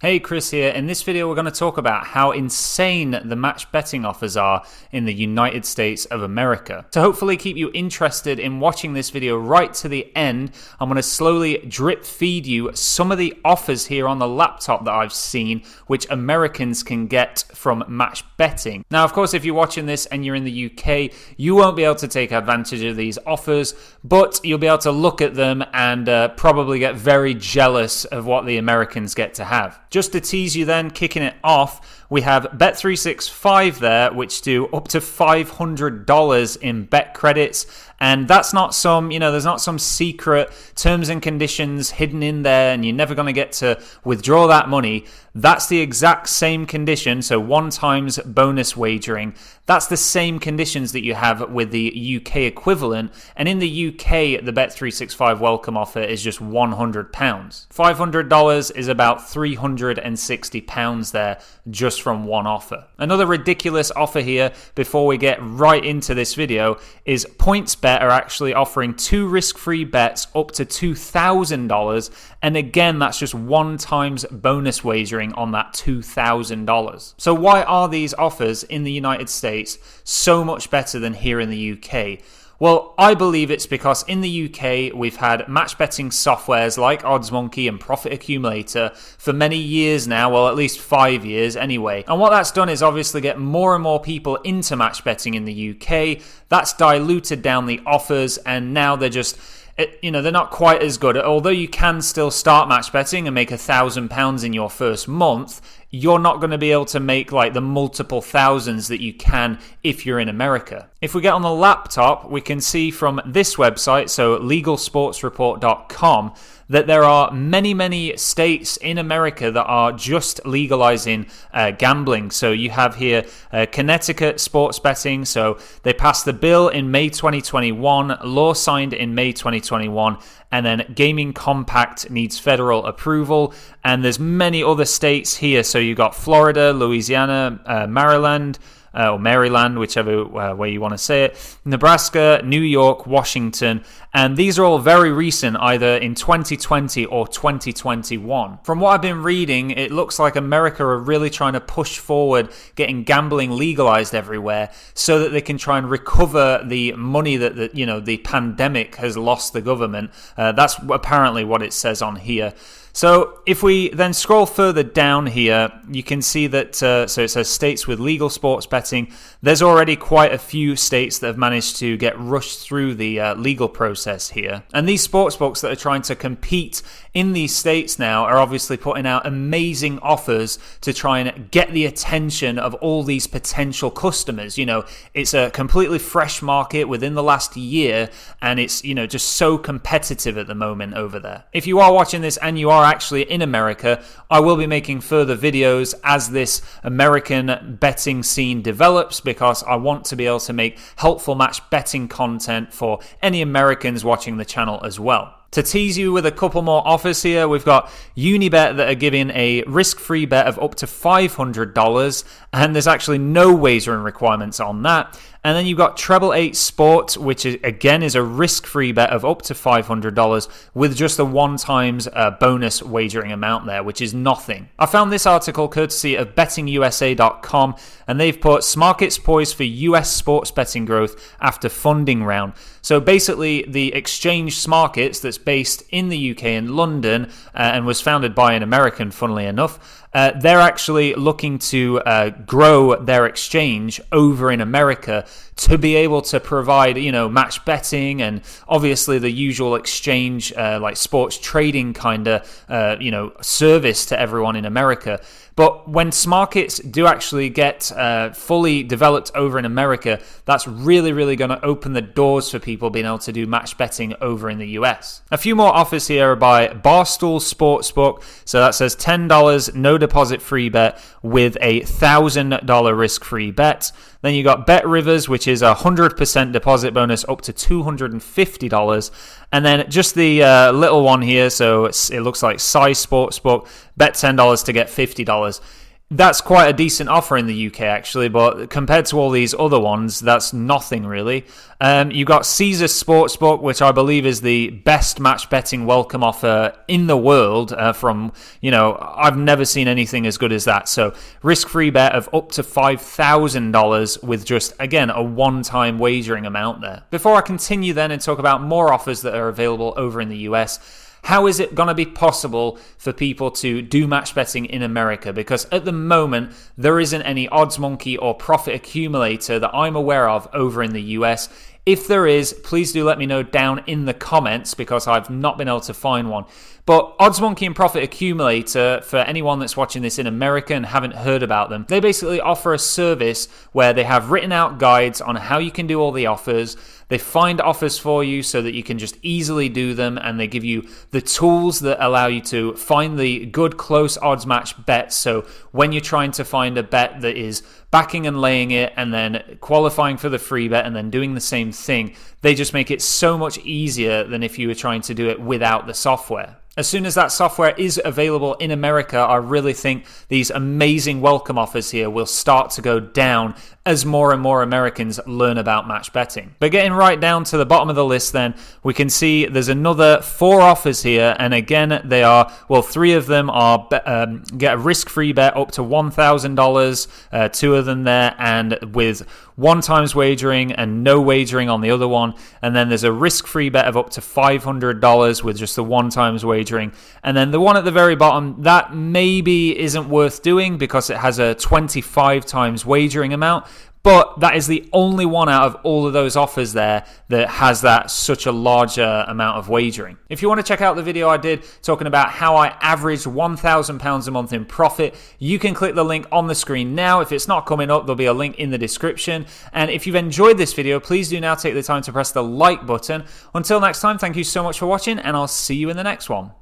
Hey, Chris here. In this video, we're going to talk about how insane the match betting offers are in the United States of America. To hopefully keep you interested in watching this video right to the end, I'm going to slowly drip feed you some of the offers here on the laptop that I've seen, which Americans can get from match betting. Now, of course, if you're watching this and you're in the UK, you won't be able to take advantage of these offers, but you'll be able to look at them and probably get very jealous of what the Americans get to have. Just to tease you then, kicking it off, we have Bet365 there, which do up to $500 in bet credits. And that's not some, there's not some secret terms and conditions hidden in there and you're never going to get to withdraw that money. That's the exact same condition. So 1 times bonus wagering. That's the same conditions that you have with the UK equivalent. And in the UK, the Bet365 welcome offer is just £100. $500 is about £360 there just from one offer. Another ridiculous offer here before we get right into this video is PointsBet are actually offering 2 risk-free bets up to $2,000, and again that's just 1 times bonus wagering on that $2,000. So why are these offers in the United States so much better than here in the UK? Well, I believe it's because in the UK, we've had match betting softwares like OddsMonkey and Profit Accumulator for many years now, well, at least 5 years anyway. And what that's done is obviously get more and more people into match betting in the UK. That's diluted down the offers, and now they're just, they're not quite as good. Although you can still start match betting and make £1,000 in your first month, you're not going to be able to make like the multiple thousands that you can if you're in America. If we get on the laptop, we can see from this website, so legalsportsreport.com, that there are many states in America that are just legalizing gambling. So you have here Connecticut sports betting. So they passed the bill in May 2021, law signed in May 2021, and then Gaming Compact needs federal approval. And there's many other states here. So you got Florida, Louisiana, Maryland, or Maryland, whichever way you want to say it, Nebraska, New York, Washington, and these are all very recent, either in 2020 or 2021. From what I've been reading, it looks like America are really trying to push forward getting gambling legalized everywhere so that they can try and recover the money that the pandemic has lost the government. That's apparently what it says on here. So if we then scroll further down here, you can see that, so it says states with legal sports betting. There's already quite a few states that have managed to get rushed through the legal process here. And these sportsbooks that are trying to compete in these states now are obviously putting out amazing offers to try and get the attention of all these potential customers. It's a completely fresh market within the last year, and it's, just so competitive at the moment over there. If you are watching this and you are actually in America, I will be making further videos as this American betting scene develops, because I want to be able to make helpful match betting content for any Americans watching the channel as well. To tease you with a couple more offers here, we've got Unibet that are giving a risk-free bet of up to $500, and there's actually no wagering requirements on that. And then you've got Treble 8 Sport, which again is a risk-free bet of up to $500 with just a 1 times bonus wagering amount there, which is nothing. I found this article courtesy of bettingusa.com, and they've put Smarkets poised for US sports betting growth after funding round. So basically, the exchange Smarkets that's based in the UK in London and was founded by an American, funnily enough, they're actually looking to grow their exchange over in America to be able to provide, match betting and obviously the usual exchange, like sports trading kind of, service to everyone in America. But when Smarkets do actually get fully developed over in America, that's really going to open the doors for people being able to do match betting over in the US. A few more offers here are by Barstool Sportsbook. So that says $10 no deposit free bet with a $1,000 risk-free bet. Then you got Bet Rivers, which is a 100% deposit bonus up to $250. And then just the little one here, so it looks like Size Sportsbook, bet $10 to get $50. That's quite a decent offer in the UK, actually, but compared to all these other ones, that's nothing really. You got Caesar Sportsbook, which I believe is the best match betting welcome offer in the world. I've never seen anything as good as that. So risk-free bet of up to $5,000 with just, again, a one-time wagering amount there. Before I continue then and talk about more offers that are available over in the US, how is it going to be possible for people to do match betting in America? Because at the moment, there isn't any OddsMonkey or Profit Accumulator that I'm aware of over in the US. If there is, please do let me know down in the comments because I've not been able to find one. But OddsMonkey and Profit Accumulator, for anyone that's watching this in America and haven't heard about them, they basically offer a service where they have written out guides on how you can do all the offers. They find offers for you so that you can just easily do them, and they give you the tools that allow you to find the good close odds match bets. So when you're trying to find a bet that is backing and laying it and then qualifying for the free bet and then doing the same thing, they just make it so much easier than if you were trying to do it without the software. As soon as that software is available in America, I really think these amazing welcome offers here will start to go down as more and more Americans learn about match betting. But getting right down to the bottom of the list then, we can see there's another 4 offers here, and again, they are, 3 of them are get a risk-free bet up to $1,000, 2 of them there, and with 1 times wagering and no wagering on the other one, and then there's a risk-free bet of up to $500 with just the 1 times wagering, and then the one at the very bottom, that maybe isn't worth doing because it has a 25 times wagering amount. But that is the only one out of all of those offers there that has that such a larger amount of wagering. If you want to check out the video I did talking about how I averaged £1,000 a month in profit, you can click the link on the screen now. If it's not coming up, there'll be a link in the description. And if you've enjoyed this video, please do now take the time to press the like button. Until next time, thank you so much for watching, and I'll see you in the next one.